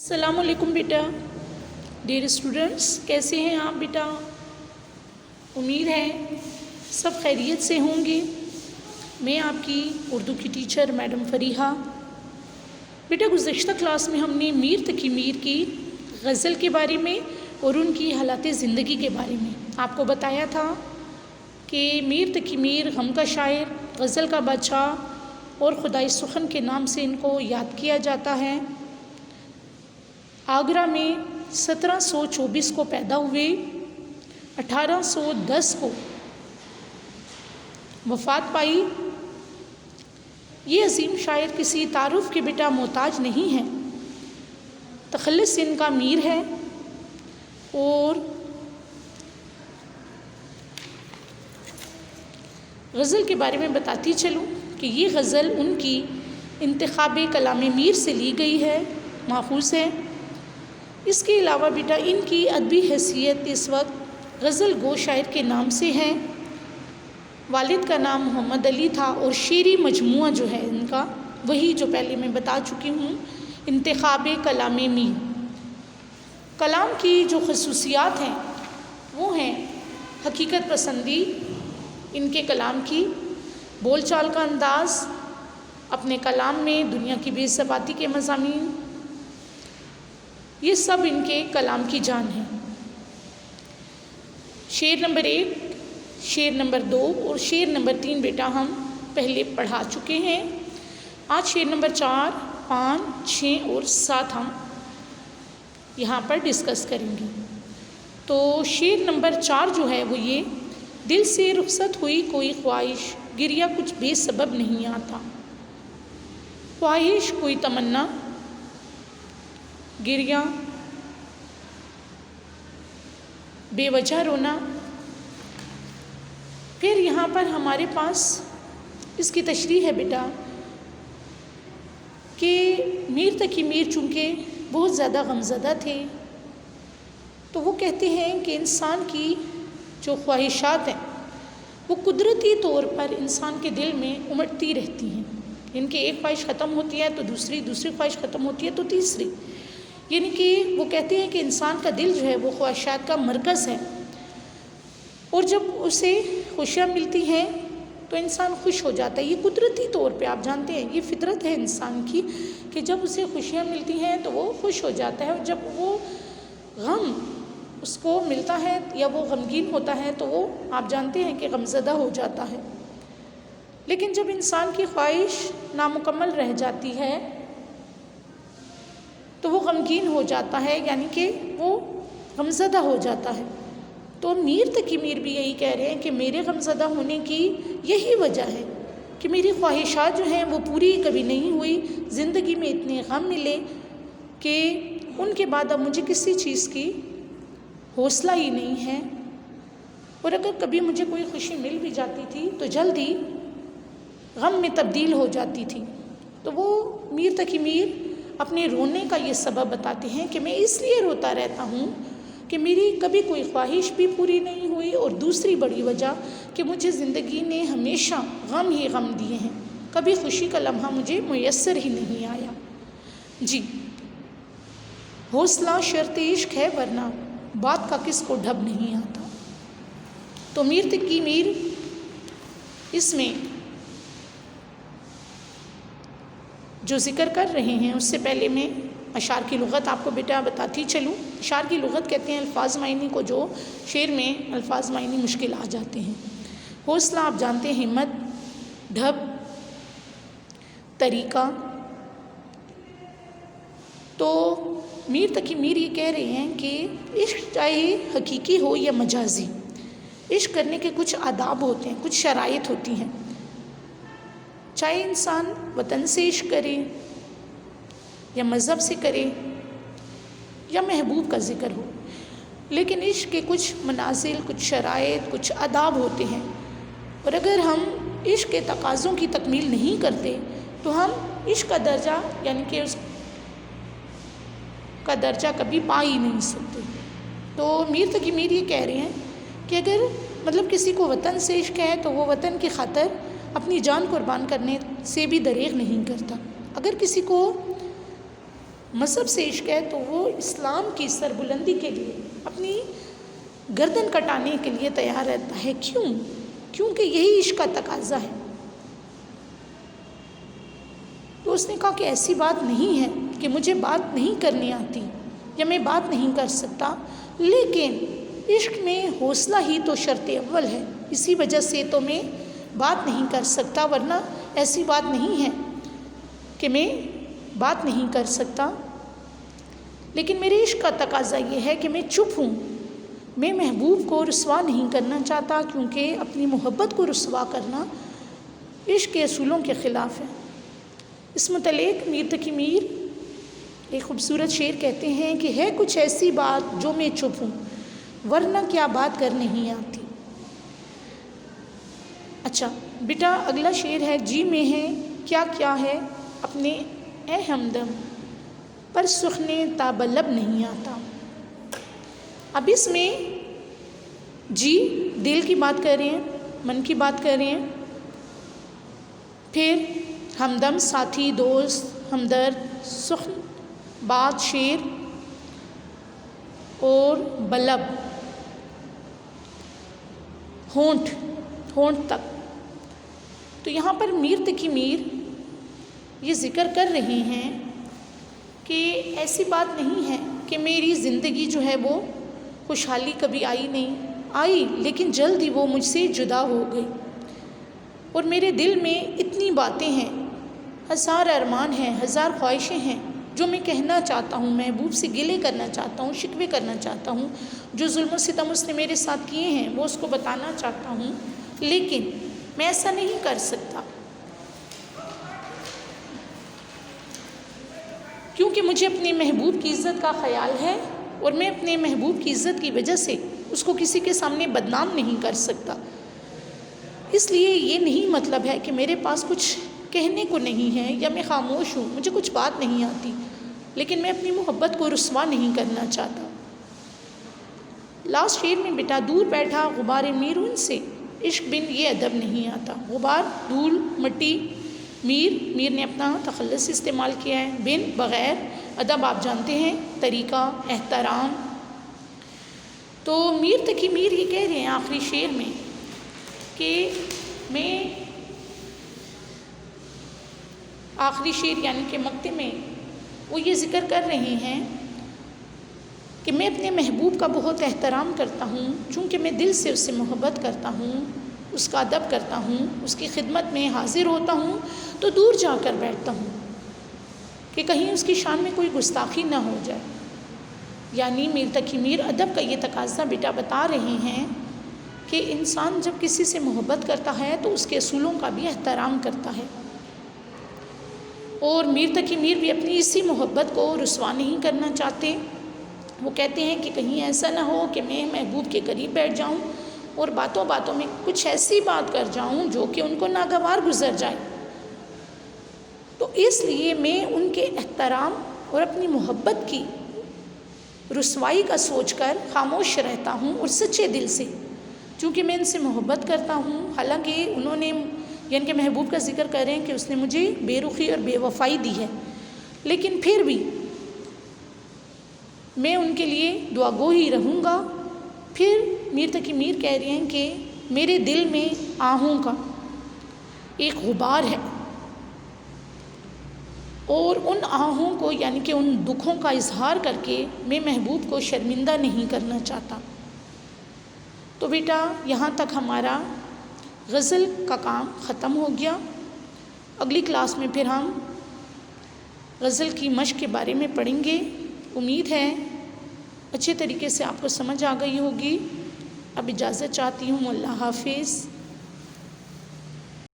السلام علیکم بیٹا. Dear students, کیسے ہیں آپ بیٹا؟ امید ہے سب خیریت سے ہوں گے. میں آپ کی اردو کی ٹیچر میڈم فریحہ. بیٹا گزشتہ کلاس میں ہم نے میر تقی میر کی غزل کے بارے میں اور ان کی حالات زندگی کے بارے میں آپ کو بتایا تھا کہ میر تقی میر غم کا شاعر، غزل کا بادشاہ اور خدائے سخن کے نام سے ان کو یاد کیا جاتا ہے. آگرہ میں 1724 کو پیدا ہوئے، 1810 کو وفات پائی. یہ عظیم شاعر کسی تعارف کے بیٹا محتاج نہیں ہے. تخلص ان کا میر ہے. اور غزل کے بارے میں بتاتی چلوں کہ یہ غزل ان کی انتخاب کلام میر سے لی گئی ہے، محفوظ ہے. اس کے علاوہ بیٹا ان کی ادبی حیثیت اس وقت غزل گو شاعر کے نام سے ہے. والد کا نام محمد علی تھا اور شعری مجموعہ جو ہے ان کا وہی جو پہلے میں بتا چکی ہوں، انتخاب کلام میر. کلام کی جو خصوصیات ہیں وہ ہیں حقیقت پسندی ان کے کلام کی، بول چال کا انداز، اپنے کلام میں دنیا کی بے ثباتی کے مضامین، یہ سب ان کے کلام کی جان ہے. شعر نمبر 1، شعر نمبر 2 اور شعر نمبر 3 بیٹا ہم پہلے پڑھا چکے ہیں. آج شعر نمبر 4، 5، 6 اور 7 ہم یہاں پر ڈسکس کریں گے. تو شعر نمبر 4 جو ہے وہ یہ: دل سے رخصت ہوئی کوئی خواہش، گریا کچھ بے سبب نہیں آتا. خواہش کوئی تمنا، گریا بے وجہ رونا. پھر یہاں پر ہمارے پاس اس کی تشریح ہے بیٹا کہ میر تقی میر چونکہ بہت زیادہ غمزدہ تھے، تو وہ کہتے ہیں کہ انسان کی جو خواہشات ہیں وہ قدرتی طور پر انسان کے دل میں امٹتی رہتی ہیں. ان کی ایک خواہش ختم ہوتی ہے تو دوسری خواہش ختم ہوتی ہے تو تیسری. یعنی کہ وہ کہتے ہیں کہ انسان کا دل جو ہے وہ خواہشات کا مرکز ہے، اور جب اسے خوشیاں ملتی ہیں تو انسان خوش ہو جاتا ہے. یہ قدرتی طور پہ آپ جانتے ہیں، یہ فطرت ہے انسان کی کہ جب اسے خوشیاں ملتی ہیں تو وہ خوش ہو جاتا ہے، اور جب وہ غم اس کو ملتا ہے یا وہ غمگین ہوتا ہے تو وہ آپ جانتے ہیں کہ غمزدہ ہو جاتا ہے. لیکن جب انسان کی خواہش نامکمل رہ جاتی ہے تو وہ غمگین ہو جاتا ہے، یعنی کہ وہ غمزدہ ہو جاتا ہے. تو میر تقی میر بھی یہی کہہ رہے ہیں کہ میرے غمزدہ ہونے کی یہی وجہ ہے کہ میری خواہشات جو ہیں وہ پوری کبھی نہیں ہوئی. زندگی میں اتنے غم ملے کہ ان کے بعد اب مجھے کسی چیز کی حوصلہ ہی نہیں ہے، اور اگر کبھی مجھے کوئی خوشی مل بھی جاتی تھی تو جلدی غم میں تبدیل ہو جاتی تھی. تو وہ میر تقی میر اپنے رونے کا یہ سبب بتاتے ہیں کہ میں اس لیے روتا رہتا ہوں کہ میری کبھی کوئی خواہش بھی پوری نہیں ہوئی، اور دوسری بڑی وجہ کہ مجھے زندگی نے ہمیشہ غم ہی غم دیے ہیں، کبھی خوشی کا لمحہ مجھے میسر ہی نہیں آیا. جی، حوصلہ شرط عشق ہے ورنہ بات کا کس کو ڈھب نہیں آتا. تو میر تقی میر اس میں جو ذکر کر رہے ہیں اس سے پہلے میں اشعار کی لغت آپ کو بیٹا بتاتی چلوں. اشعار کی لغت کہتے ہیں الفاظ معنی کو جو شعر میں الفاظ معنی مشکل آ جاتے ہیں. حوصلہ آپ جانتے ہیں ہمت، ڈھب، طریقہ. تو میر تقی میر یہ کہہ رہے ہیں کہ عشق چاہے حقیقی ہو یا مجازی، عشق کرنے کے کچھ آداب ہوتے ہیں، کچھ شرائط ہوتی ہیں. چاہے انسان وطن سے عشق کرے یا مذہب سے کرے یا محبوب کا ذکر ہو، لیکن عشق کے کچھ منازل، کچھ شرائط، کچھ آداب ہوتے ہیں. اور اگر ہم عشق کے تقاضوں کی تکمیل نہیں کرتے تو ہم عشق کا درجہ یعنی کہ اس کا درجہ کبھی پا ہی نہیں سکتے. تو میر تقی میر یہ کہہ رہے ہیں کہ اگر کسی کو وطن سے عشق ہے تو وہ وطن کی خاطر اپنی جان قربان کرنے سے بھی دریغ نہیں کرتا. اگر کسی کو مذہب سے عشق ہے تو وہ اسلام کی سربلندی کے لیے اپنی گردن کٹانے کے لیے تیار رہتا ہے. کیونکہ یہی عشق کا تقاضا ہے. تو اس نے کہا کہ ایسی بات نہیں ہے کہ مجھے بات نہیں کرنی آتی یا میں بات نہیں کر سکتا، لیکن عشق میں حوصلہ ہی تو شرط اول ہے، اسی وجہ سے تو میں بات نہیں کر سکتا، ورنہ ایسی بات نہیں ہے کہ میں بات نہیں کر سکتا. لیکن میرے عشق کا تقاضا یہ ہے کہ میں چپ ہوں. میں محبوب کو رسوا نہیں کرنا چاہتا، کیونکہ اپنی محبت کو رسوا کرنا عشق کے اصولوں کے خلاف ہے. اس متعلق میر تقی میر ایک خوبصورت شعر کہتے ہیں کہ ہے کچھ ایسی بات جو میں چپ ہوں، ورنہ کیا بات کر نہیں آتی. اچھا بیٹا اگلا شعر ہے، جی میں ہے کیا کیا ہے اپنے اے ہمدم، پر سخنے تاب لب نہیں آتا. اب اس میں جی دل کی بات کر رہے ہیں، من کی بات کر رہے ہیں، پھر ہمدم ساتھی، دوست، ہمدرد، سخن بات، شعر، اور بلب ہونٹ تک. تو یہاں پر میر تقی میر یہ ذکر کر رہے ہیں کہ ایسی بات نہیں ہے کہ میری زندگی جو ہے وہ خوشحالی کبھی آئی لیکن جلد ہی وہ مجھ سے جدا ہو گئی، اور میرے دل میں اتنی باتیں ہیں، ہزار ارمان ہیں، ہزار خواہشیں ہیں جو میں کہنا چاہتا ہوں، محبوب سے گلے کرنا چاہتا ہوں، شکوے کرنا چاہتا ہوں، جو ظلم و ستم اس نے میرے ساتھ کیے ہیں وہ اس کو بتانا چاہتا ہوں، لیکن میں ایسا نہیں کر سکتا کیونکہ مجھے اپنے محبوب کی عزت کا خیال ہے، اور میں اپنے محبوب کی عزت کی وجہ سے اس کو کسی کے سامنے بدنام نہیں کر سکتا. اس لیے یہ نہیں مطلب ہے کہ میرے پاس کچھ کہنے کو نہیں ہے یا میں خاموش ہوں، مجھے کچھ بات نہیں آتی، لیکن میں اپنی محبت کو رسوا نہیں کرنا چاہتا. لاسٹ شعر میں بیٹا دور بیٹھا غبار میرون سے عشق بن یہ ادب نہیں آتا. غبار، دھول، مٹی، میر نے اپنا تخلص استعمال کیا ہے، بن بغیر، ادب آپ جانتے ہیں طریقہ، احترام. تو میر تقی میر یہ کہہ رہے ہیں آخری شعر میں کہ میں آخری شعر یعنی کہ مقطع میں وہ یہ ذکر کر رہے ہیں کہ میں اپنے محبوب کا بہت احترام کرتا ہوں، چونکہ میں دل سے اس سے محبت کرتا ہوں، اس کا ادب کرتا ہوں، اس کی خدمت میں حاضر ہوتا ہوں، تو دور جا کر بیٹھتا ہوں کہ کہیں اس کی شان میں کوئی گستاخی نہ ہو جائے. یعنی میر تقی میر ادب کا یہ تقاضا بیٹا بتا رہے ہیں کہ انسان جب کسی سے محبت کرتا ہے تو اس کے اصولوں کا بھی احترام کرتا ہے. اور میر تقی میر بھی اپنی اسی محبت کو رسوا نہیں کرنا چاہتے. وہ کہتے ہیں کہ کہیں ایسا نہ ہو کہ میں محبوب کے قریب بیٹھ جاؤں اور باتوں باتوں میں کچھ ایسی بات کر جاؤں جو کہ ان کو ناگوار گزر جائے. تو اس لیے میں ان کے احترام اور اپنی محبت کی رسوائی کا سوچ کر خاموش رہتا ہوں، اور سچے دل سے، چونکہ میں ان سے محبت کرتا ہوں. حالانکہ انہوں نے یعنی کہ محبوب کا ذکر کر رہے ہیں کہ اس نے مجھے بے رخی اور بے وفائی دی ہے، لیکن پھر بھی میں ان کے لیے دعا گو ہی رہوں گا. پھر میر تقی میر کہہ رہے ہیں کہ میرے دل میں آہوں کا ایک غبار ہے، اور ان آہوں کو یعنی کہ ان دکھوں کا اظہار کر کے میں محبوب کو شرمندہ نہیں کرنا چاہتا. تو بیٹا یہاں تک ہمارا غزل کا کام ختم ہو گیا. اگلی کلاس میں پھر ہم غزل کی مشق کے بارے میں پڑھیں گے. امید ہے اچھے طریقے سے آپ کو سمجھ آ گئی ہوگی. اب اجازت چاہتی ہوں. اللہ حافظ.